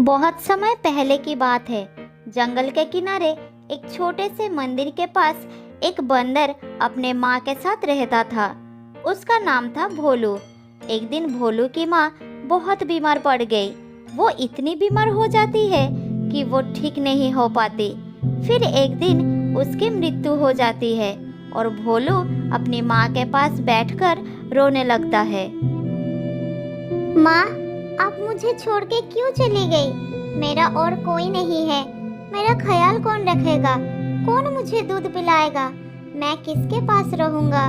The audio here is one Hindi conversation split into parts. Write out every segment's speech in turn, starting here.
बहुत समय पहले की बात है। जंगल के किनारे एक छोटे से मंदिर के पास एक बंदर अपने माँ के साथ रहता था। उसका नाम था भोलू। एक दिन भोलू की माँ बहुत बीमार पड़ गई। वो इतनी बीमार हो जाती है कि वो ठीक नहीं हो पाती। फिर एक दिन उसकी मृत्यु हो जाती है और भोलू अपनी माँ के पास बैठकर रोने लगता है। माँ, आप मुझे छोड़ के क्यों चली गई? मेरा और कोई नहीं है। मेरा ख्याल कौन रखेगा? कौन मुझे दूध पिलाएगा? मैं किसके पास रहूंगा?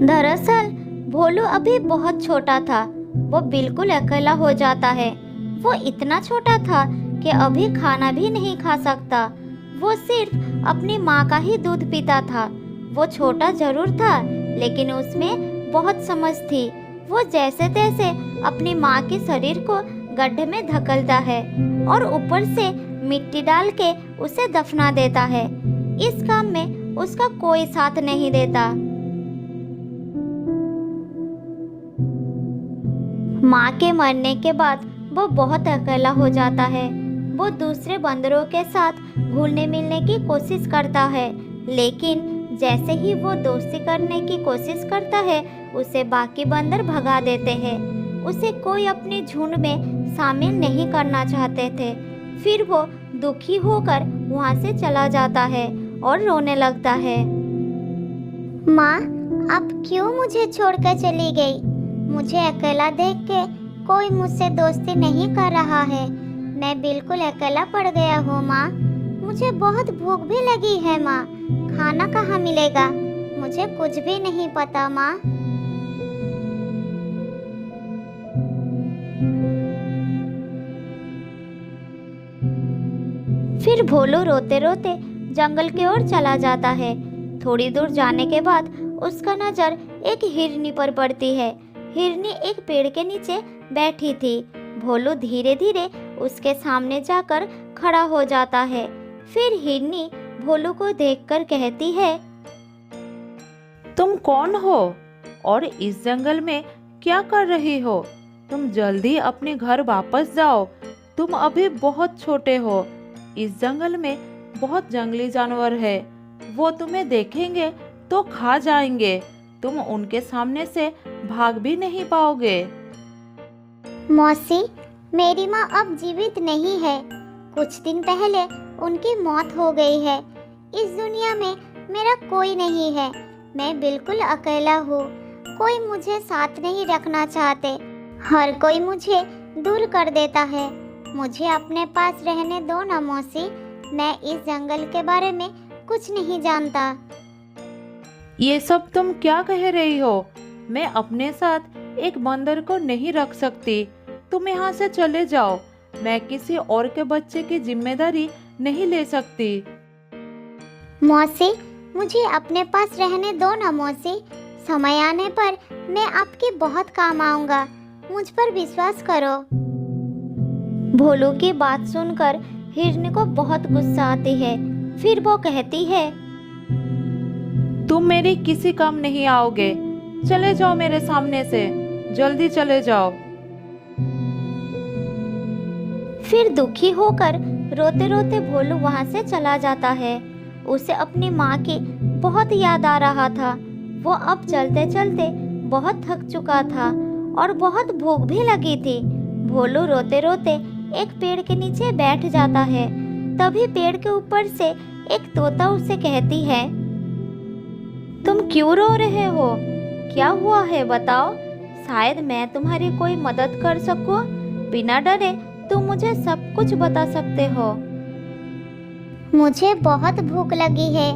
दरअसल भोलू अभी बहुत छोटा था। वो बिल्कुल अकेला हो जाता है। वो इतना छोटा था कि अभी खाना भी नहीं खा सकता। वो सिर्फ अपनी माँ का ही दूध पीता था। वो छोटा जरूर था, लेकिन उसमें बहुत समझ थी। वो जैसे तैसे अपनी माँ के शरीर को गड्ढे में धकेलता है और ऊपर से मिट्टी डाल के उसे दफना देता है। इस काम में उसका कोई साथ नहीं देता। माँ के मरने के बाद वो बहुत अकेला हो जाता है। वो दूसरे बंदरों के साथ घुलने मिलने की कोशिश करता है, लेकिन जैसे ही वो दोस्ती करने की कोशिश करता है, उसे बाकी बंदर भगा देते हैं। उसे कोई अपने झुंड में शामिल नहीं करना चाहते थे। फिर वो दुखी होकर वहाँ से चला जाता है और रोने लगता है। माँ, आप क्यों मुझे छोड़कर चली गई? मुझे अकेला देख के कोई मुझसे दोस्ती नहीं कर रहा है। मैं बिल्कुल अकेला पड़ गया हूँ माँ। मुझे बहुत भूख भी लगी है माँ। खाना कहाँ मिलेगा? मुझे कुछ भी नहीं पता माँ। फिर भोलू रोते रोते जंगल की ओर चला जाता है। थोड़ी दूर जाने के बाद उसका नजर एक हिरनी पर पड़ती है। हिरनी एक पेड़ के नीचे बैठी थी। भोलू धीरे धीरे उसके सामने जाकर खड़ा हो जाता है। फिर हिरनी भोलू को देखकर कहती है, तुम कौन हो और इस जंगल में क्या कर रही हो? तुम जल्दी अपने घर वापस जाओ। तुम अभी बहुत छोटे हो। इस जंगल में बहुत जंगली जानवर है। वो तुम्हें देखेंगे तो खा जाएंगे। तुम उनके सामने से भाग भी नहीं पाओगे। मौसी, मेरी माँ अब जीवित नहीं है। कुछ दिन पहले उनकी मौत हो गई है। इस दुनिया में मेरा कोई नहीं है। मैं बिल्कुल अकेला हूँ। कोई मुझे साथ नहीं रखना चाहते। हर कोई मुझे दूर कर देता है। मुझे अपने पास रहने दो ना मौसी। मैं इस जंगल के बारे में कुछ नहीं जानता। ये सब तुम क्या कह रही हो? मैं अपने साथ एक बंदर को नहीं रख सकती। तुम यहाँ से चले जाओ। मैं किसी और के बच्चे की जिम्मेदारी नहीं ले सकती। मौसी, मुझे अपने पास रहने दो ना मौसी। समय आने पर मैं आपके बहुत काम आऊंगा। मुझ पर विश्वास करो। भोलू की बात सुनकर हिरनी को बहुत गुस्सा आती है। फिर वो कहती है, तुम मेरी किसी काम नहीं आओगे। चले जाओ मेरे सामने से। जल्दी चले जाओ। फिर दुखी होकर रोते रोते भोलू वहां से चला जाता है। उसे अपनी माँ की बहुत याद आ रहा था। वो अब चलते चलते बहुत थक चुका था और बहुत भूख भी लगी थी। भोलू रोते रोते एक पेड़ के नीचे बैठ जाता है। तभी पेड़ के ऊपर से एक तोता उसे कहती है, तुम क्यों रो रहे हो? क्या हुआ है बताओ। शायद मैं तुम्हारी कोई मदद कर सकूं। बिना डरे तुम मुझे सब कुछ बता सकते हो। मुझे बहुत भूख लगी है।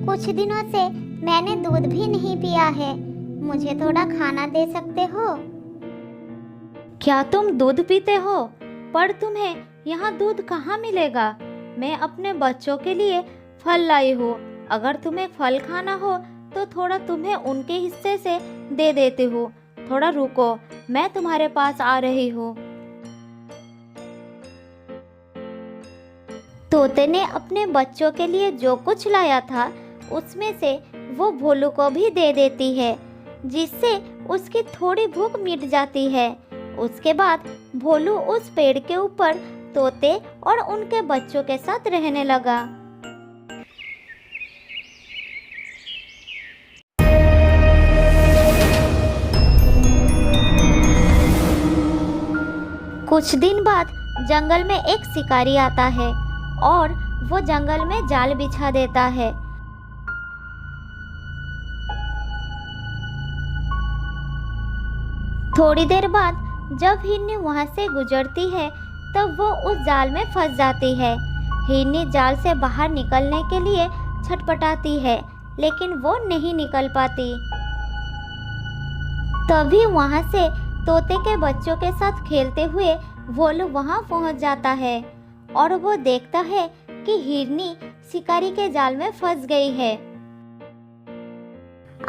कुछ दिनों से मैंने दूध भी नहीं पिया है। मुझे थोड़ा खाना दे सकते हो? क्या तुम दूध पीते हो? पर तुम्हें यहाँ दूध कहाँ मिलेगा? मैं अपने बच्चों के लिए फल लाई हूँ। अगर तुम्हें फल खाना हो तो थोड़ा तुम्हें उनके हिस्से से दे देती हूँ। थोड़ा रुको, मैं तुम्हारे पास आ रही हूँ। तोते ने अपने बच्चों के लिए जो कुछ लाया था उसमें से वो भोलू को भी दे देती है, जिससे उसकी थोड़ी भूख मिट जाती है। उसके बाद भोलू उस पेड़ के ऊपर तोते और उनके बच्चों के साथ रहने लगा। कुछ दिन बाद जंगल में एक शिकारी आता है और वो जंगल में जाल बिछा देता है। थोड़ी देर बाद जब हिरनी वहां से गुजरती है तब वो उस जाल में फंस जाती है। हिरनी जाल से बाहर निकलने के लिए छटपटाती है लेकिन वो नहीं निकल पाती। तभी वहां से तोते के बच्चों के साथ खेलते हुए भोलू वहां पहुंच जाता है और वो देखता है कि हिरनी शिकारी के जाल में फंस गई है।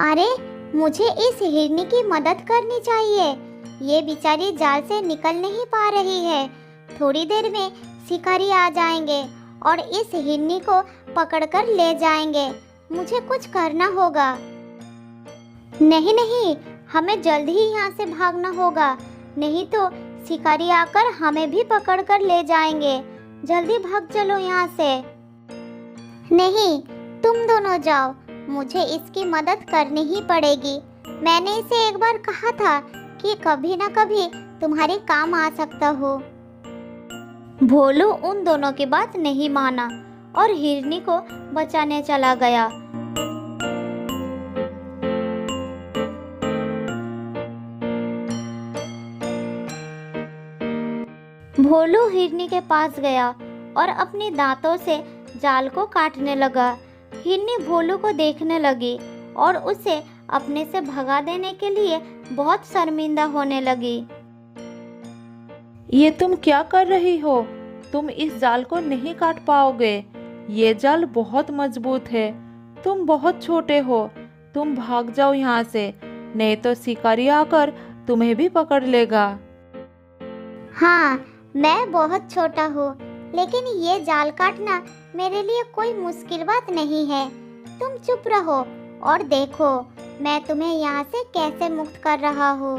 अरे, मुझे इस हिरनी की मदद करनी चाहिए। ये बेचारी जाल से निकल नहीं पा रही है। थोड़ी देर में शिकारी आ जाएंगे और इस हिरनी को पकड़कर ले जाएंगे। मुझे कुछ करना होगा। नहीं नहीं, हमें जल्द ही यहाँ से भागना होगा, नहीं तो शिकारी आकर हमें भी पकड़कर ले जाएंगे। जल्दी भाग चलो यहाँ से। नहीं, तुम दोनों जाओ, मुझे इसकी मदद करनी ही पड़ेगी। मैंने इसे एक बार कहा था कि कभी ना कभी तुम्हारे काम आ सकता हो। भोलू उन दोनों की बात नहीं माना और हिरनी को बचाने चला गया। भोलू हिरनी के पास गया और अपने दांतों से जाल को काटने लगा। हिरनी भोलू को देखने लगी और उसे अपने से भगा देने के लिए बहुत शर्मिंदा होने लगी। ये तुम क्या कर रही हो? तुम इस जाल को नहीं काट पाओगे। ये जाल बहुत मजबूत है। तुम बहुत छोटे हो। तुम भाग जाओ यहाँ से, नहीं तो शिकारी आकर तुम्हें भी पकड़ लेगा। हाँ, मैं बहुत छोटा हूँ, लेकिन ये जाल काटना मेरे लिए कोई मुश्किल बात नहीं है। तुम चुप रहो और देखो मैं तुम्हें यहाँ से कैसे मुक्त कर रहा हूँ।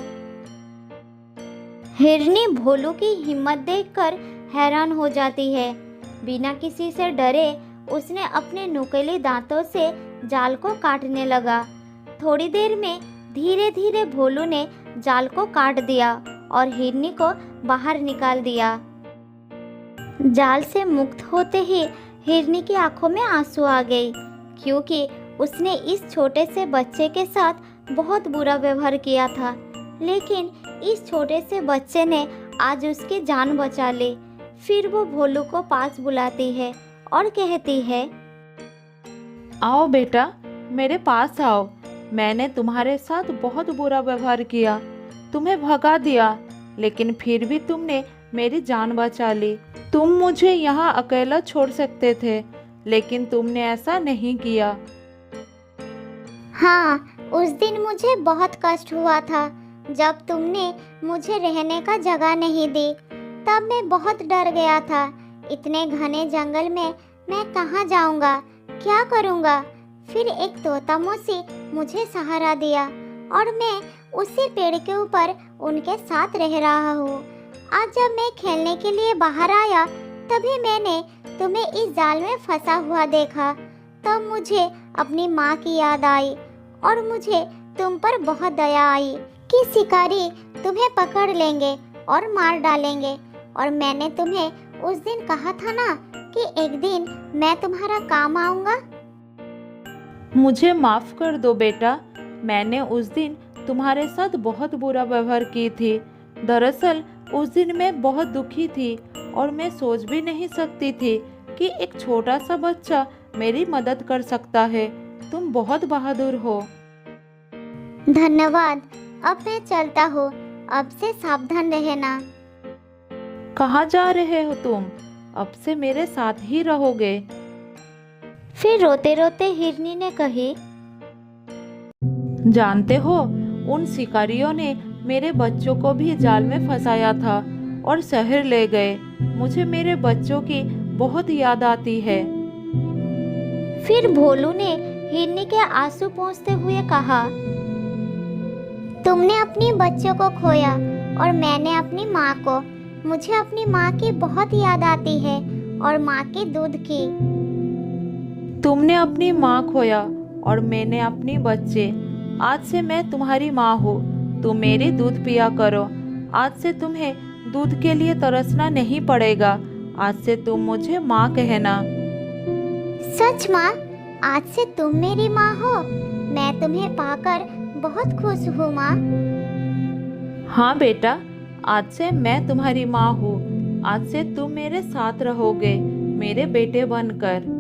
हिरनी भोलू की हिम्मत देखकर हैरान हो जाती है। बिना किसी से डरे उसने अपने नुकीले दांतों से जाल को काटने लगा। थोड़ी देर में धीरे धीरे भोलू ने जाल को काट दिया और हिरनी को बाहर निकाल दिया। जाल से मुक्त होते ही हिरनी की आंखों में आंसू आ गई, क्योंकि उसने इस छोटे से बच्चे के साथ बहुत बुरा व्यवहार किया था। लेकिन इस छोटे से बच्चे ने आज उसकी जान बचा ली। फिर वो भोलू को पास बुलाती है और कहती है, आओ बेटा, मेरे पास आओ। मैंने तुम्हारे साथ बहुत बुरा व्यवहार किया, तुम्हें भगा दिया, लेकिन फिर भी तुमने मेरी जान बचा ली। तुम मुझे यहाँ अकेला छोड़ सकते थे, लेकिन तुमने ऐसा नहीं किया। हाँ, उस दिन मुझे बहुत कष्ट हुआ था जब तुमने मुझे रहने का जगह नहीं दी। तब मैं बहुत डर गया था। इतने घने जंगल में मैं कहाँ जाऊँगा, क्या करूँगा? फिर एक तोता मौसी मुझे सहारा दिया और मैं उसी पेड़ के ऊपर उनके साथ रह रहा हूँ। आज जब मैं खेलने के लिए बाहर आया तभी मैंने तुम्हें इस जाल में फंसा हुआ देखा। तब मुझे अपनी माँ की याद आई और मुझे तुम पर बहुत दया आई कि शिकारी तुम्हें पकड़ लेंगे और मार डालेंगे। और मैंने तुम्हें उस दिन कहा था ना कि एक दिन मैं तुम्हारा काम आऊँगा। मुझे माफ़ कर दो बेटा, मैंने उस दिन तुम्हारे साथ बहुत बुरा व्यवहार की थी। दरअसल उस दिन मैं बहुत दुखी थी और मैं सोच भी नहीं सकती थी कि एक छोटा सा बच्चा मेरी मदद कर सकता है। तुम बहुत बहादुर हो। धन्यवाद। अब मैं चलता हूँ। अब से सावधान रहना। कहाँ जा रहे हो तुम? अब से मेरे साथ ही रहोगे। फिर रोते रोते हिरनी ने कही, जानते हो, उन शिकारियों ने मेरे बच्चों को भी जाल में फंसाया था और शहर ले गए। मुझे मेरे बच्चों की बहुत याद आती है। फिर भोलू ने हिरनी के आंसू पोंछते हुए कहा, तुमने अपने बच्चों को खोया और मैंने अपनी माँ को। मुझे अपनी माँ की बहुत याद आती है और माँ के दूध की। तुमने अपनी माँ खोया और मैंने अपनी बच्चे। आज से मैं तुम्हारी माँ हूँ, तुम मेरे दूध पिया करो। आज से तुम्हें दूध के लिए तरसना नहीं पड़ेगा। आज से तुम मुझे माँ कहना। सच माँ, आज से तुम मेरी माँ हो। मैं तुम्हें पाकर बहुत खुश हूँ माँ। हाँ बेटा, आज से मैं तुम्हारी माँ हूँ। आज से तुम मेरे साथ रहोगे, मेरे बेटे बनकर।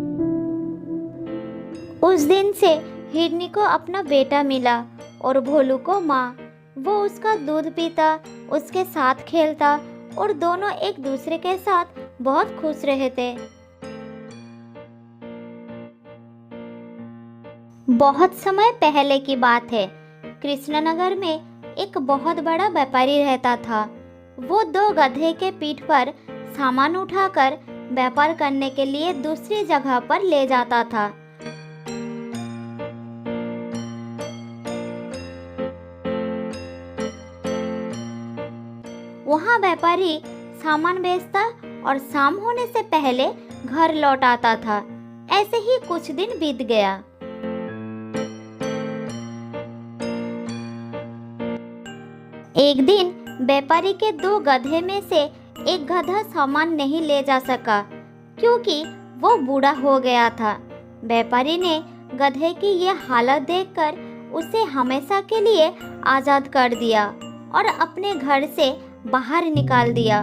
उस दिन से हिरनी को अपना बेटा मिला और भोलू को माँ। वो उसका दूध पीता, उसके साथ खेलता और दोनों एक दूसरे के साथ बहुत खुश रहे थे। बहुत समय पहले की बात है। कृष्णनगर में एक बहुत बड़ा व्यापारी रहता था। वो 2 गधे के पीठ पर सामान उठाकर व्यापार करने के लिए दूसरी जगह पर ले जाता था। वहाँ व्यापारी सामान बेचता और शाम होने से पहले घर लौट आता था। ऐसे ही कुछ दिन बीत गया। एक दिन व्यापारी के 2 गधे में से एक गधा सामान नहीं ले जा सका क्योंकि वो बूढ़ा हो गया था। व्यापारी ने गधे की ये हालत देखकर उसे हमेशा के लिए आजाद कर दिया और अपने घर से बाहर निकाल दिया।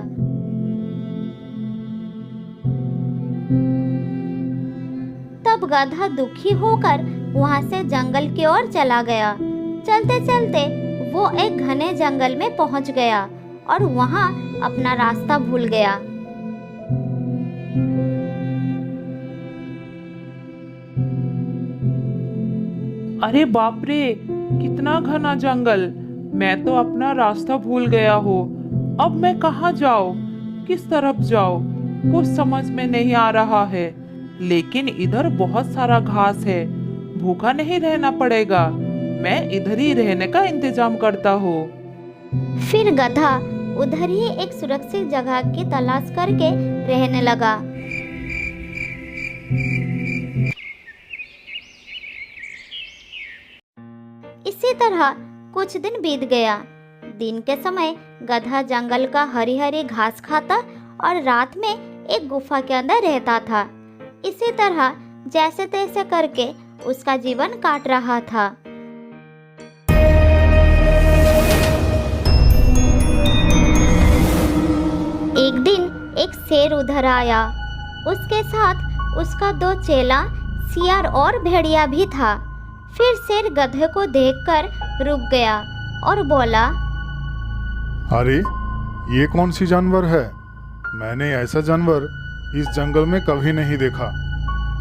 तब गधा दुखी होकर वहां से जंगल की ओर चला गया। चलते चलते वो एक घने जंगल में पहुंच गया और वहां अपना रास्ता भूल गया। अरे बाप रे, कितना घना जंगल। मैं तो अपना रास्ता भूल गया हूँ। अब मैं कहाँ जाऊँ, किस तरफ जाऊँ, कुछ समझ में नहीं आ रहा है। लेकिन इधर बहुत सारा घास है, भूखा नहीं रहना पड़ेगा। मैं इधर ही रहने का इंतजाम करता हूँ। फिर गधा उधर ही एक सुरक्षित जगह की तलाश करके रहने लगा। इसी तरह कुछ दिन बीत गया। दिन के समय गधा जंगल का हरी हरी घास खाता और रात में एक गुफा के अंदर रहता था। इसी तरह जैसे तैसे करके उसका जीवन काट रहा था। एक दिन एक शेर उधर आया। उसके साथ उसका 2 चेला, सियार और भेड़िया भी था। फिर शेर गधे को देखकर रुक गया और बोला, अरे ये कौन सी जानवर है? मैंने ऐसा जानवर इस जंगल में कभी नहीं देखा।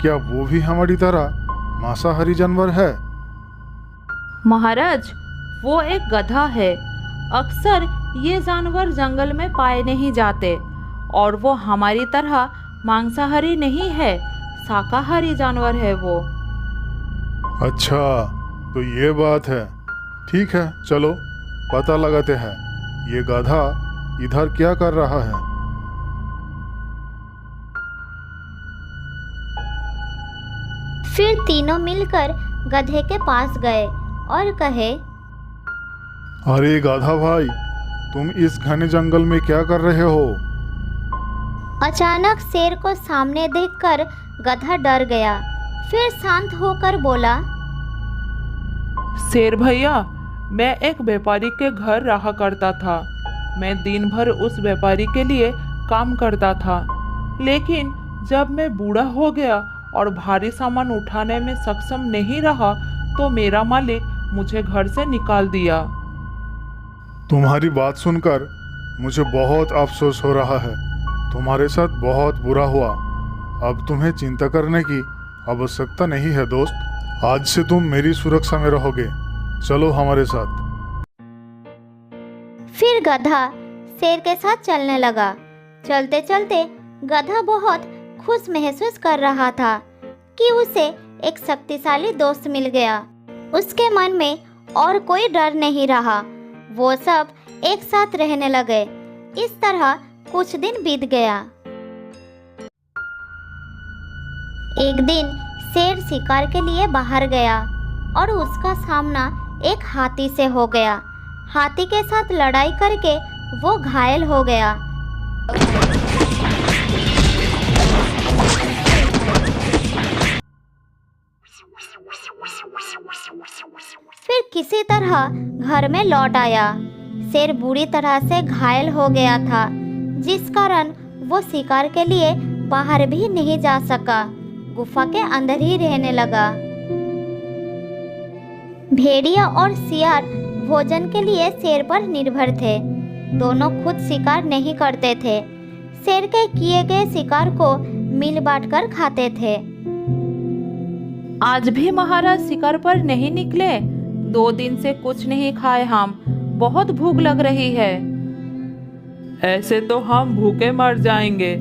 क्या वो भी हमारी तरह मांसाहारी जानवर है? महाराज, वो एक गधा है। अक्सर ये जानवर जंगल में पाए नहीं जाते और वो हमारी तरह मांसाहारी नहीं है, शाकाहारी जानवर है वो। अच्छा, तो ये बात है। ठीक है, चलो पता लगाते हैं ये गधा इधर क्या कर रहा है। फिर तीनों मिलकर गधे के पास गए और कहे, अरे गाधा भाई, तुम इस घने जंगल में क्या कर रहे हो? अचानक शेर को सामने देखकर गधा डर गया। फिर शांत होकर बोला, शेर भैया, मैं एक व्यापारी के घर रहा करता था। मैं दिन भर उस व्यापारी के लिए काम करता था। लेकिन जब मैं बूढ़ा हो गया और भारी सामान उठाने में सक्षम नहीं रहा तो मेरा मालिक मुझे घर से निकाल दिया। तुम्हारी बात सुनकर मुझे बहुत अफसोस हो रहा है। तुम्हारे साथ बहुत बुरा हुआ। अब तुम्हें चिंता करने की आवश्यकता नहीं है दोस्त। आज से तुम मेरी सुरक्षा में रहोगे। चलो हमारे साथ। फिर गधा शेर के साथ चलने लगा। चलते चलते गधा बहुत खुश महसूस कर रहा था कि उसे एक शक्तिशाली दोस्त मिल गया। उसके मन में और कोई डर नहीं रहा। वो सब एक साथ रहने लगे। इस तरह कुछ दिन बीत गया। एक दिन शेर शिकार के लिए बाहर गया और उसका सामना एक हाथी से हो गया। हाथी के साथ लड़ाई करके वो घायल हो गया। फिर किसी तरह घर में लौट आया। शेर बुरी तरह से घायल हो गया था, जिस कारण वो शिकार के लिए बाहर भी नहीं जा सका, गुफा के अंदर ही रहने लगा। भेड़िया और सियार भोजन के लिए शेर पर निर्भर थे। दोनों खुद शिकार नहीं करते थे, शेर के किए गए शिकार को मिल बांट कर खाते थे। आज भी महाराज शिकार पर नहीं निकले? 2 दिन से कुछ नहीं खाए हम, बहुत भूख लग रही है। ऐसे तो हम भूखे मर जाएंगे।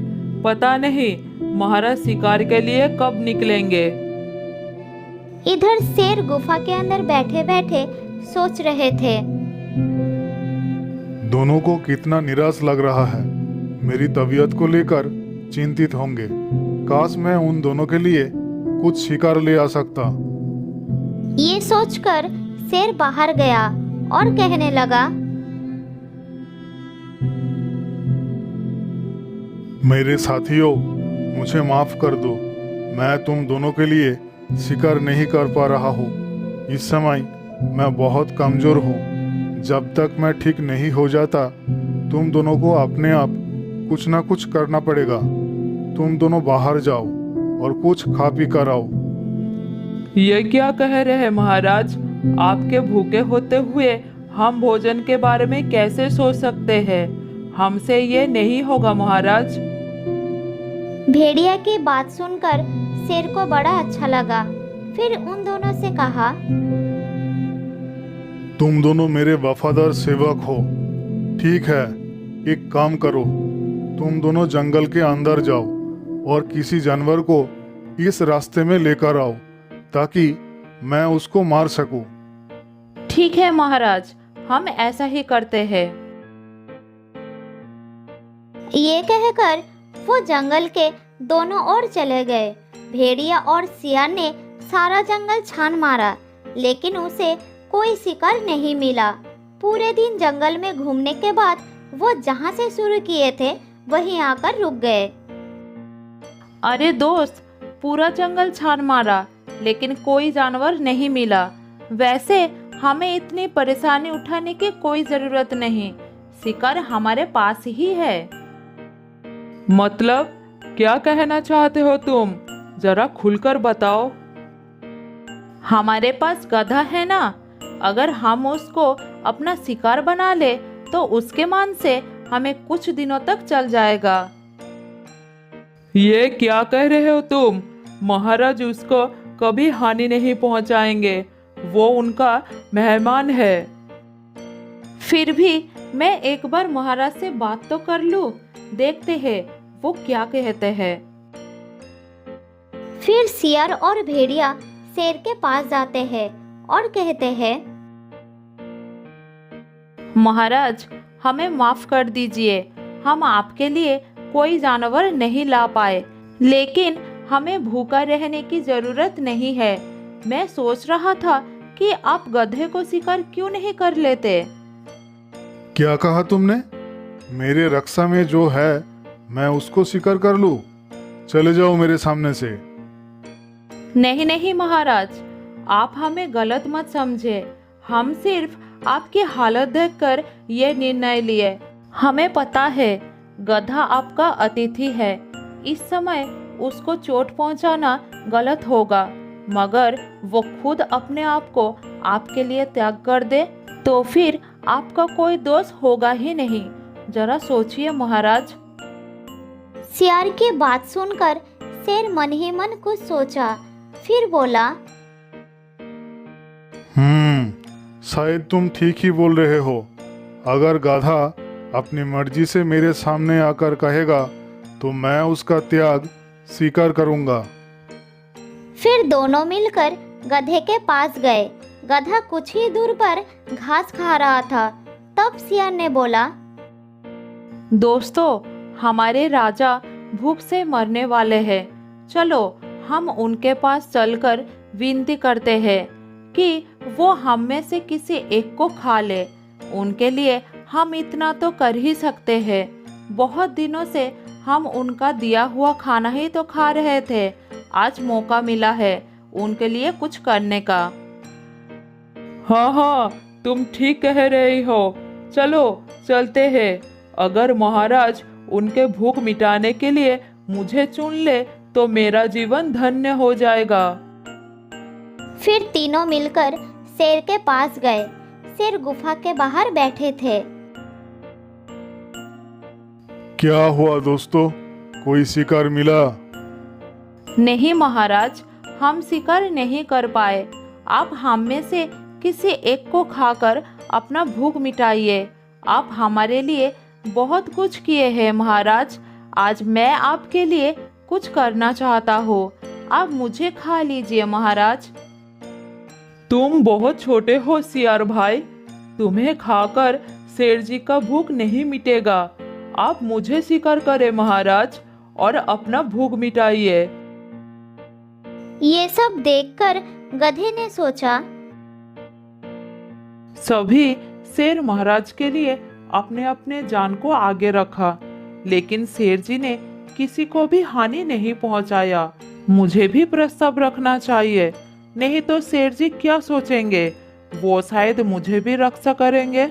पता नहीं महाराज शिकार के लिए कब निकलेंगे। इधर शेर गुफा के अंदर बैठे बैठे सोच रहे थे। दोनों को कितना निराश लग रहा है। मेरी तबीयत को लेकर चिंतित होंगे। काश मैं उन दोनों के लिए कुछ शिकार ले आ सकता। ये सोचकर शेर बाहर गया और कहने लगा, मेरे साथियों, मुझे माफ कर दो। मैं तुम दोनों के लिए शिकार नहीं कर पा रहा हूँ। इस समय मैं बहुत कमजोर हूँ। जब तक मैं ठीक नहीं हो जाता, तुम दोनों को अपने आप कुछ ना कुछ करना पड़ेगा। तुम दोनों बाहर जाओ और कुछ खा पी कर आओ। ये क्या कह रहे हैं महाराज? आपके भूखे होते हुए हम भोजन के बारे में कैसे सोच सकते हैं? हमसे ये नहीं होगा महाराज। भेड़िया की बात सुनकर शेर को बड़ा अच्छा लगा। फिर उन दोनों से कहा, तुम दोनों मेरे वफादार सेवक हो। ठीक है, एक काम करो, तुम दोनों जंगल के अंदर जाओ और किसी जानवर को इस रास्ते में लेकर आओ, ताकि मैं उसको मार सकूं। ठीक है महाराज, हम ऐसा ही करते हैं। ये कहकर वो जंगल के दोनों ओर चले गए। भेड़िया और सियार ने सारा जंगल छान मारा, लेकिन उसे कोई शिकार नहीं मिला। पूरे दिन जंगल में घूमने के बाद वो जहाँ से शुरू किए थे वहीं आकर रुक गए। अरे दोस्त, पूरा जंगल छान मारा लेकिन कोई जानवर नहीं मिला। वैसे हमें इतनी परेशानी उठाने की कोई जरूरत नहीं, शिकार हमारे पास ही है। मतलब क्या कहना चाहते हो तुम? जरा खुलकर बताओ। हमारे पास गधा है ना, अगर हम उसको अपना शिकार बना ले तो उसके मान से हमें कुछ दिनों तक चल जाएगा। ये क्या कह रहे हो तुम? महाराज उसको कभी हानि नहीं पहुंचाएंगे, वो उनका मेहमान है। फिर भी मैं एक बार महाराज से बात तो कर लूं, देखते हैं वो क्या कहते हैं। फिर सियार और भेड़िया शेर के पास जाते हैं और कहते हैं, महाराज हमें माफ कर दीजिए, हम आपके लिए कोई जानवर नहीं ला पाए, लेकिन हमें भूखा रहने की जरूरत नहीं है। मैं सोच रहा था कि आप गधे को शिकार क्यों नहीं कर लेते। क्या कहा तुमने? मेरे रक्षा में जो है मैं उसको शिकार कर लूं? चले जाओ मेरे सामने से। नहीं नहीं महाराज, आप हमें गलत मत समझे। हम सिर्फ आपकी हालत देखकर ये निर्णय लिए। हमें पता है गधा आपका अतिथि है, इस समय उसको चोट पहुंचाना गलत होगा, मगर वो खुद अपने आप को आपके लिए त्याग कर दे तो फिर आपका कोई दोष होगा ही नहीं। जरा सोचिए महाराज। सियार की बात सुनकर शेर मन ही मन कुछ सोचा, फिर बोला, शायद तुम ठीक ही बोल रहे हो। अगर गाधा अपनी मर्जी से मेरे सामने आकर कहेगा तो मैं उसका त्याग स्वीकार करूंगा। फिर दोनों मिलकर गधे के पास गए। गधा कुछ ही दूर पर घास खा रहा था। तब सियार ने बोला, दोस्तों, हमारे राजा भूख से मरने वाले हैं। चलो हम उनके पास चलकर विनती करते हैं कि वो हम में से किसी एक को खा ले। उनके लिए हम इतना तो कर ही सकते हैं। बहुत दिनों से हम उनका दिया हुआ खाना ही तो खा रहे थे। आज मौका मिला है उनके लिए कुछ करने का। हाँ हाँ, तुम ठीक कह रही हो। चलो चलते हैं। अगर महाराज उनके भूख मिटाने के लिए मुझे चुन ले तो मेरा जीवन धन्य हो जाएगा। फिर तीनों मिलकर शेर के पास गए। शेर गुफा के बाहर बैठे थे। क्या हुआ दोस्तों, कोई शिकार मिला? नहीं महाराज, हम शिकार नहीं कर पाए। आप हम में से किसी एक को खाकर अपना भूख मिटाइए। आप हमारे लिए बहुत कुछ किए हैं महाराज। आज मैं आपके लिए कुछ करना चाहता हूँ। आप मुझे खा लीजिए महाराज। तुम बहुत छोटे हो सियार भाई। तुम्हें खाकर शेर जी का भूख नहीं मिटेगा। आप मुझे शिकार करें महाराज और अपना भूख मिटाइए। ये सब देखकर गधे ने सोचा, सभी शेर महाराज के लिए अपने अपने जान को आगे रखा, लेकिन शेर जी ने किसी को भी हानि नहीं पहुंचाया। मुझे भी प्रस्ताव रखना चाहिए, नहीं तो शेर जी क्या सोचेंगे। वो शायद मुझे भी रक्षा करेंगे।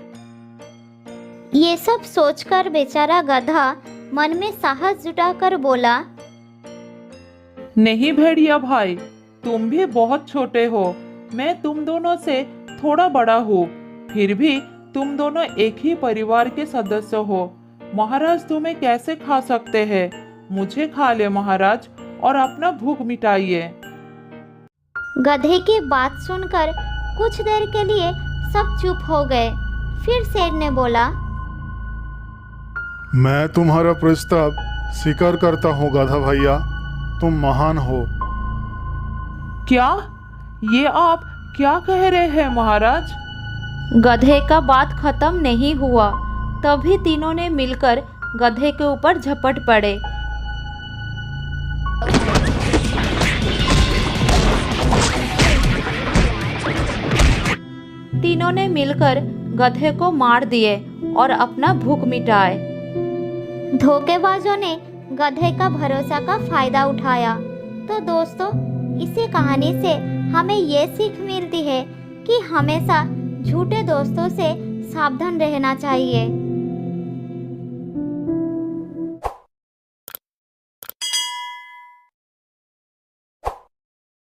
ये सब सोचकर बेचारा गधा मन में साहस जुटाकर बोला, नहीं भेड़िया भाई, तुम भी बहुत छोटे हो। मैं तुम दोनों से थोड़ा बड़ा हूँ, फिर भी तुम दोनों एक ही परिवार के सदस्य हो। महाराज तुम्हें कैसे खा सकते हैं? मुझे खा ले महाराज और अपना भूख मिटाइए। गधे की बात सुनकर कुछ देर के लिए सब चुप हो गए। फिर शेर ने बोला, मैं तुम्हारा प्रस्ताव स्वीकार करता हूँ गधा भैया, तुम महान हो। क्या? ये आप क्या कह रहे हैं महाराज? गधे का बात खत्म नहीं हुआ, तभी तीनों ने मिलकर गधे के ऊपर झपट पड़े। तीनों ने मिलकर गधे को मार दिए और अपना भूख मिटाए। धोखेबाजों ने गधे का भरोसा का फायदा उठाया। तो दोस्तों, इसी कहानी से हमें ये सीख मिलती है कि हमेशा झूठे दोस्तों से सावधान रहना चाहिए।